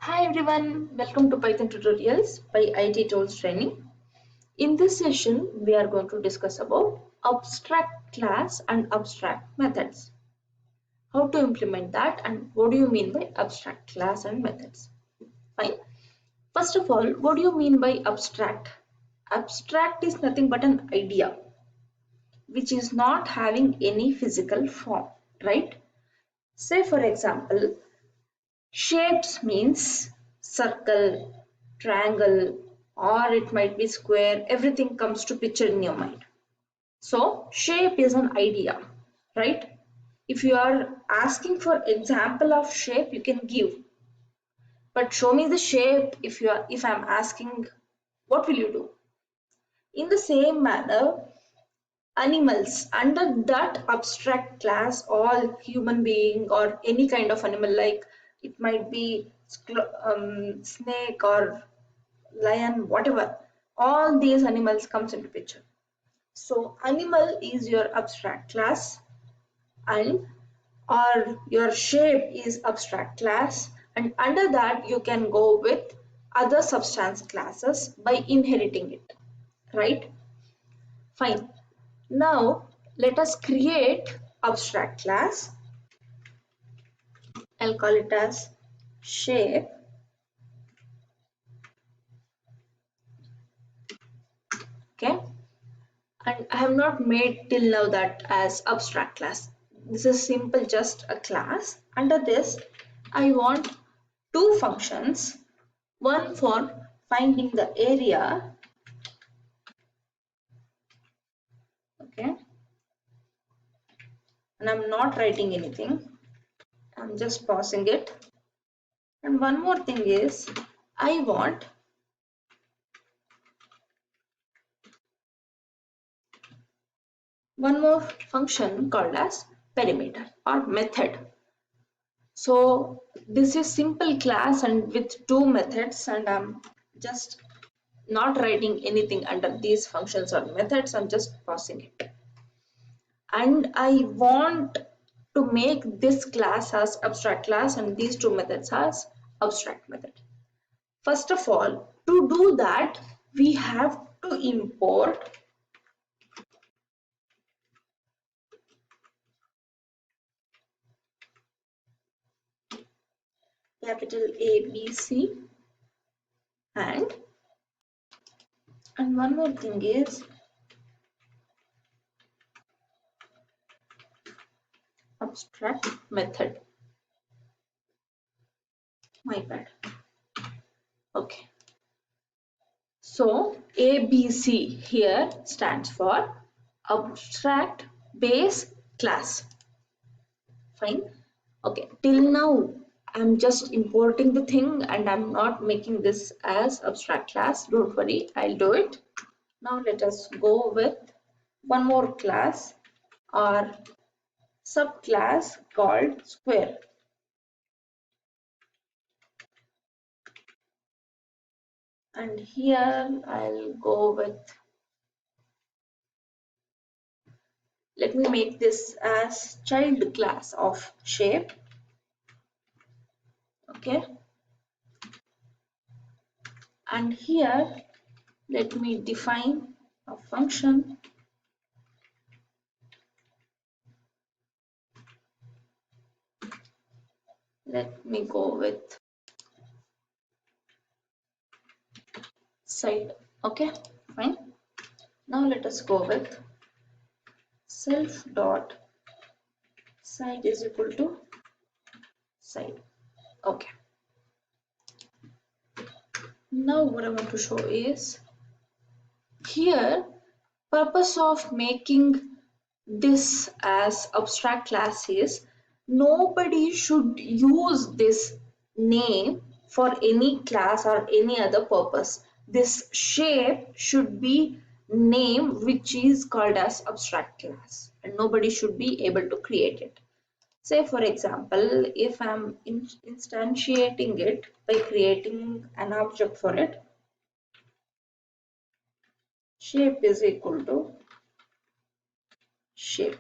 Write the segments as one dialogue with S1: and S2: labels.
S1: Hi everyone, welcome to Python tutorials by Ittoolstraining. In this session, we are going to discuss about abstract class and abstract methods. How to implement that and what do you mean by abstract class and methods? Fine. First of all, what do you mean by abstract? Abstract is nothing but an idea which is not having any physical form, right? Say for example, shapes means circle, triangle, or it might be square. Everything comes to picture in your mind. So shape is an idea, right? If you are asking for example of shape, you can give. But show me the shape if I'm asking, what will you do? In the same manner, animals under that abstract class, all human being or any kind of animal, like it might be snake or lion, whatever, all these animals comes into picture. So animal is your abstract class, and or your shape is abstract class, and under that you can go with other substance classes by inheriting it, right? Fine. Now let us create abstract class. I'll call it as shape. Okay. And I have not made till now that as abstract class. This is simple, just a class. Under this, I want two functions. One for finding the area. Okay. And I'm not writing anything. I'm just pausing it. And one more thing is, I want one more function called as perimeter or method. So this is simple class and with two methods, and I'm just not writing anything under these functions or methods. I'm just pausing it. And I want to make this class as abstract class and these two methods as abstract method. First of all, to do that, we have to import capital A, B, C, and one more thing is abstract method. My bad. Okay. So ABC here stands for abstract base class. Fine. Okay. Till now, I'm just importing the thing and I'm not making this as abstract class. Don't worry, I'll do it. Now let us go with one more class or subclass called square. And here I'll go with, let me make this as child class of shape. Okay. And here let me define a function. Let me go with side. Okay, fine. Now let us go with self dot side is equal to side. Okay. Now what I want to show is here purpose of making this as abstract class is nobody should use this name for any class or any other purpose. This shape should be name which is called as abstract class and nobody should be able to create it. Say for example, if I'm instantiating it by creating an object for it, shape is equal to shape.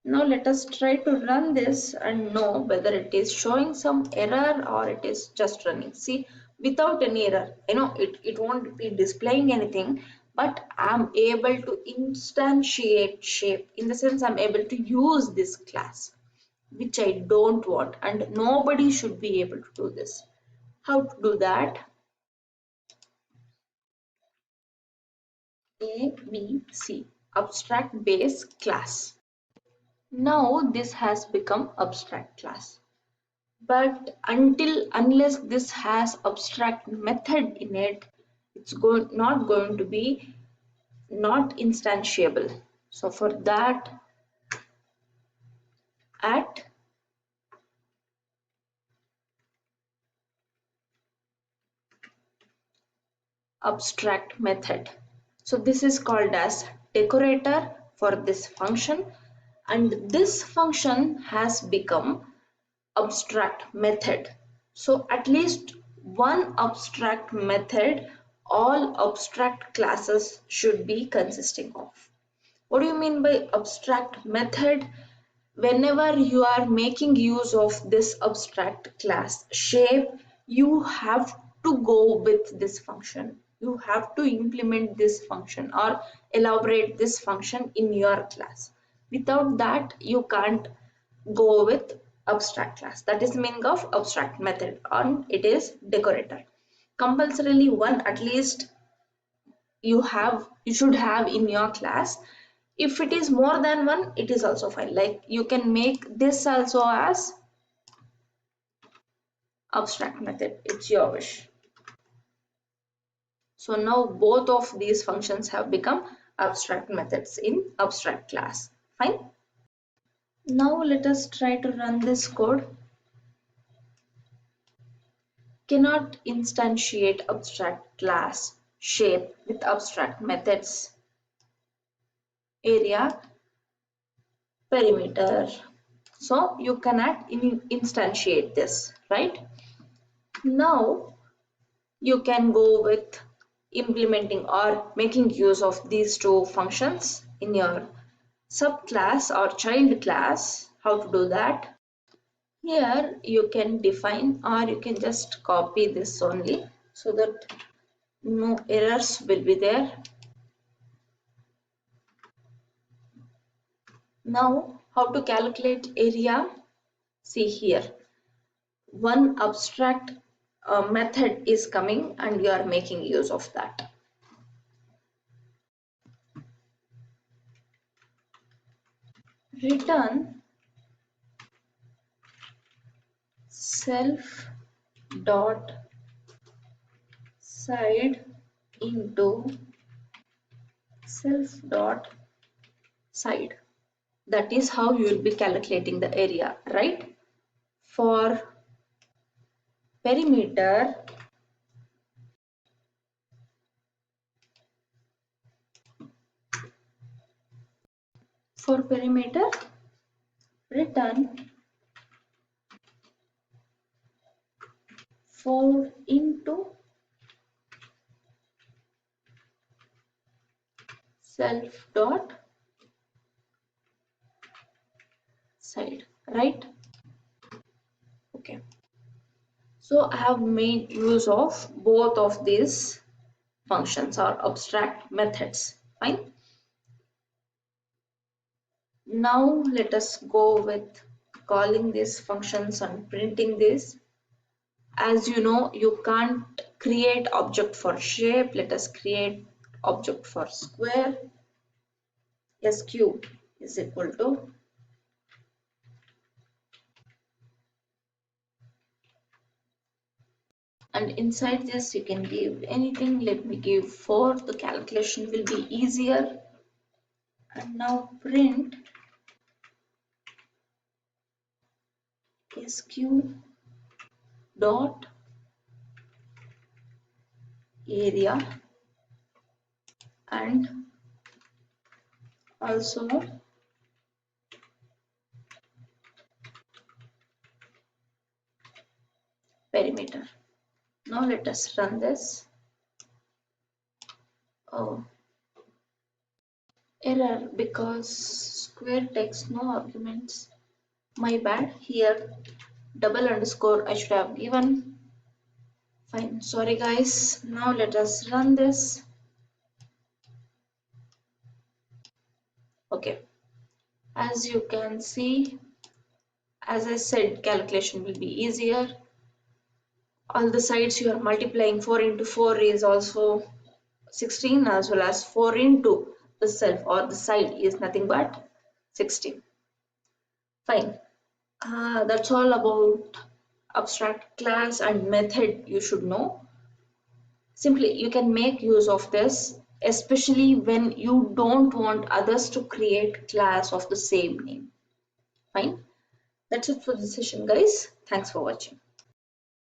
S1: Now let us try to run this and know whether it is showing some error or it is just running. See, without any error, it won't be displaying anything, but I'm able to instantiate shape. In the sense, I'm able to use this class, which I don't want, and nobody should be able to do this. How to do that? ABC, abstract base class. Now this has become abstract class. But unless this has abstract method in it, it's not going to be not instantiable. So for that, at abstract method. So this is called as decorator for this function, and this function has become abstract method. So at least one abstract method all abstract classes should be consisting of. What do you mean by abstract method? Whenever you are making use of this abstract class shape, you have to go with this function. You have to implement this function or elaborate this function in your class. Without that, you can't go with abstract class. That is the meaning of abstract method, and it is decorator. Compulsorily one at least you should have in your class. If it is more than one, it is also fine. Like you can make this also as abstract method. It's your wish. So now both of these functions have become abstract methods in abstract class. Fine. Now let us try to run this code. Cannot instantiate abstract class shape with abstract methods area perimeter. So you cannot instantiate this, right? Now you can go with implementing or making use of these two functions in your subclass or child class. How to do that? Here you can define, or you can just copy this only so that no errors will be there. Now how to calculate area? See here, one abstract method is coming and you are making use of that. Return self dot side into self dot side. That is how you will be calculating the area, right? For perimeter, return 4 into self dot side, right? Okay. So I have made use of both of these functions or abstract methods. Fine. Now let us go with calling these functions and printing this. As you know, you can't create object for shape. Let us create object for square. SQ is equal to and inside this you can give anything. Let me give 4. The calculation will be easier. And now print SQ dot area and also perimeter. Now let us run this. Oh, Error because square takes no arguments. My bad. Here double underscore I should have given. Fine. Sorry guys. Now let us run this. Okay. As you can see, as I said, calculation will be easier. All the sides you are multiplying 4 into 4 is also 16, as well as 4 into the self or the side is nothing but 16. Fine. That's all about abstract class and method you should know. Simply, you can make use of this, especially when you don't want others to create class of the same name. Fine. That's it for the session, guys. Thanks for watching.